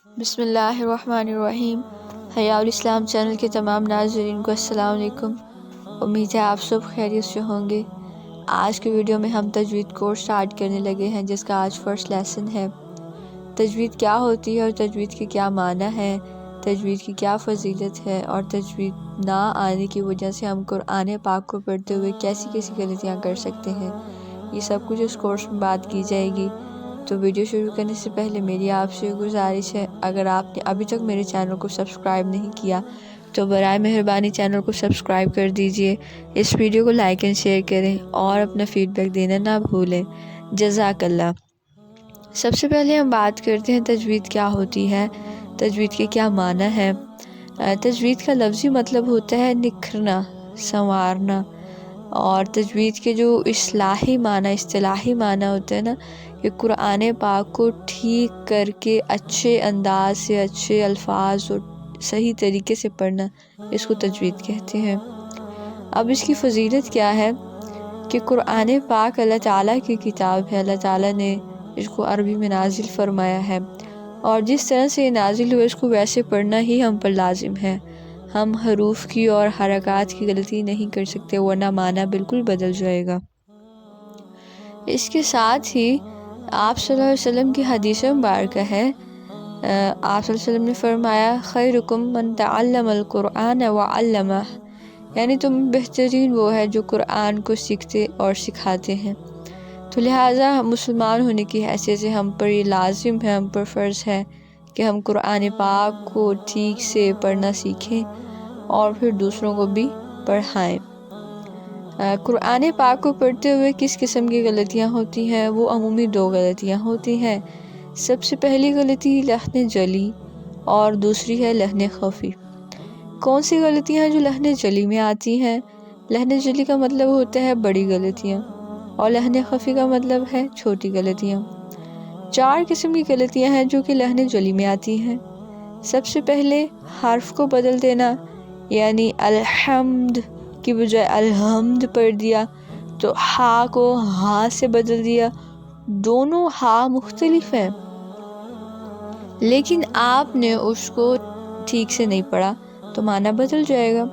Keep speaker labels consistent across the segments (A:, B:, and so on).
A: بسم اللہ الرحمن الرحیم۔ حیاء الاسلام چینل کے تمام ناظرین کو السلام علیکم۔ امید ہے آپ سب خیریت سے ہوں گے۔ آج کے ویڈیو میں ہم تجوید کورس سٹارٹ کرنے لگے ہیں، جس کا آج فرسٹ لیسن ہے۔ تجوید کیا ہوتی ہے اور تجوید کے کیا معنی ہے، تجوید کی کیا فضیلت ہے، اور تجوید نہ آنے کی وجہ سے ہم قرآن پاک کو پڑھتے ہوئے کیسی کیسی غلطیاں کر سکتے ہیں، یہ سب کچھ اس کورس میں بات کی جائے گی۔ تو ویڈیو شروع کرنے سے پہلے میری آپ سے گزارش ہے، اگر آپ نے ابھی تک میرے چینل کو سبسکرائب نہیں کیا تو برائے مہربانی چینل کو سبسکرائب کر دیجئے، اس ویڈیو کو لائک اینڈ شیئر کریں اور اپنا فیڈ بیک دینا نہ بھولیں۔ جزاک اللہ۔ سب سے پہلے ہم بات کرتے ہیں تجوید کیا ہوتی ہے، تجوید کے کیا معنی ہے۔ تجوید کا لفظی مطلب ہوتا ہے نکھرنا، سنوارنا، اور تجوید کے جو اصطلاحی معنی ہوتے ہیں نا، کہ قرآن پاک کو ٹھیک کر کے اچھے انداز سے، اچھے الفاظ اور صحیح طریقے سے پڑھنا، اس کو تجوید کہتے ہیں۔ اب اس کی فضیلت کیا ہے کہ قرآن پاک اللہ تعالیٰ کی کتاب ہے، اللہ تعالیٰ نے اس کو عربی میں نازل فرمایا ہے، اور جس طرح سے یہ نازل ہوا اس کو ویسے پڑھنا ہی ہم پر لازم ہے۔ ہم حروف کی اور حرکات کی غلطی نہیں کر سکتے، ورنہ معنی بالکل بدل جائے گا۔ اس کے ساتھ ہی آپ صلی اللہ علیہ وسلم کی حدیث مبارکہ ہے، آپ صلی اللہ علیہ وسلم نے فرمایا خیرکم من تعلم القرآن وعلمہ، یعنی تم بہترین وہ ہے جو قرآن کو سیکھتے اور سکھاتے ہیں۔ تو لہٰذا مسلمان ہونے کی حیثیت سے ہم پر یہ لازم ہے، ہم پر فرض ہے کہ ہم قرآن پاک کو ٹھیک سے پڑھنا سیکھیں اور پھر دوسروں کو بھی پڑھائیں۔ قرآن پاک کو پڑھتے ہوئے کس قسم کی غلطیاں ہوتی ہیں؟ وہ عمومی دو غلطیاں ہوتی ہیں۔ سب سے پہلی غلطی لحن جلی اور دوسری ہے لحن خفی۔ کون سی غلطیاں جو لحن جلی میں آتی ہیں؟ لحن جلی کا مطلب ہوتا ہے بڑی غلطیاں، اور لحن خفی کا مطلب ہے چھوٹی غلطیاں۔ 4 قسم کی غلطیاں ہیں جو کہ لحن جلی میں آتی ہیں۔ سب سے پہلے حرف کو بدل دینا، یعنی الحمد کی بجائے الحمد پڑھ دیا، تو ہا کو ہا سے بدل دیا۔ دونوں ہا مختلف ہیں، لیکن آپ نے اس کو ٹھیک سے نہیں پڑھا تو معنی بدل جائے گا۔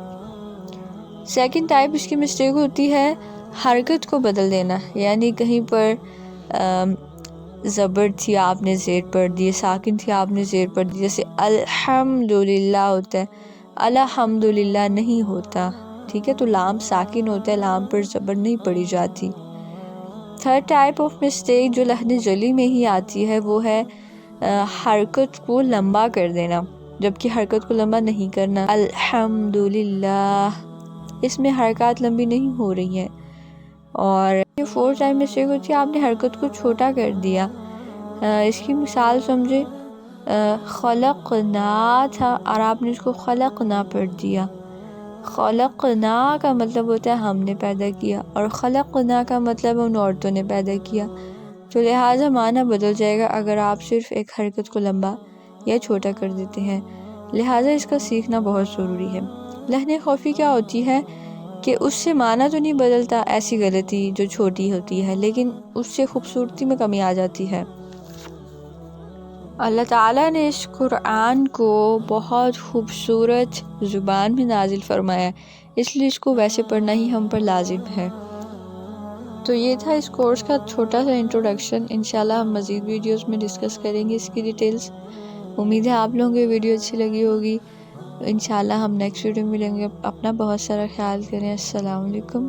A: سیکنڈ ٹائپ اس کی مسٹیک ہوتی ہے حرکت کو بدل دینا، یعنی کہیں پر زبر تھی آپ نے زیر پڑھ دی، ساکن تھی آپ نے زیر پڑھ دی، جیسے الحمدللہ ہوتا ہے، الحمدللہ نہیں ہوتا، ٹھیک ہے؟ تو لام ساکن ہوتا ہے، لام پر زبر نہیں پڑھی جاتی۔ تھرڈ ٹائپ آف مسٹیک جو لحن جلی میں ہی آتی ہے وہ ہے حرکت کو لمبا کر دینا، جبکہ حرکت کو لمبا نہیں کرنا۔ الحمدللہ، اس میں حرکات لمبی نہیں ہو رہی ہیں۔ اور فورتھ ٹائپ مسٹیک ہوتی ہے آپ نے حرکت کو چھوٹا کر دیا۔ اس کی مثال سمجھے، خلقنا تھا اور آپ نے اس کو خلقنا پڑھ دیا۔ خلقنا کا مطلب ہوتا ہے ہم نے پیدا کیا، اور خلقنا کا مطلب ان عورتوں نے پیدا کیا، تو لہٰذا معنی بدل جائے گا اگر آپ صرف ایک حرکت کو لمبا یا چھوٹا کر دیتے ہیں۔ لہٰذا اس کا سیکھنا بہت ضروری ہے۔ لحن خفی کیا ہوتی ہے کہ اس سے معنی تو نہیں بدلتا، ایسی غلطی جو چھوٹی ہوتی ہے، لیکن اس سے خوبصورتی میں کمی آ جاتی ہے۔ اللہ تعالیٰ نے اس قرآن کو بہت خوبصورت زبان میں نازل فرمایا، اس لیے اس کو ویسے پڑھنا ہی ہم پر لازم ہے۔ تو یہ تھا اس کورس کا چھوٹا سا انٹروڈکشن۔ انشاءاللہ ہم مزید ویڈیوز میں ڈسکس کریں گے اس کی ڈیٹیلز۔ امید ہے آپ لوگوں کو یہ ویڈیو اچھی لگی ہوگی۔ انشاءاللہ ہم نیکسٹ ویڈیو میں ملیں گے۔ اپنا بہت سارا خیال کریں۔ السلام علیکم۔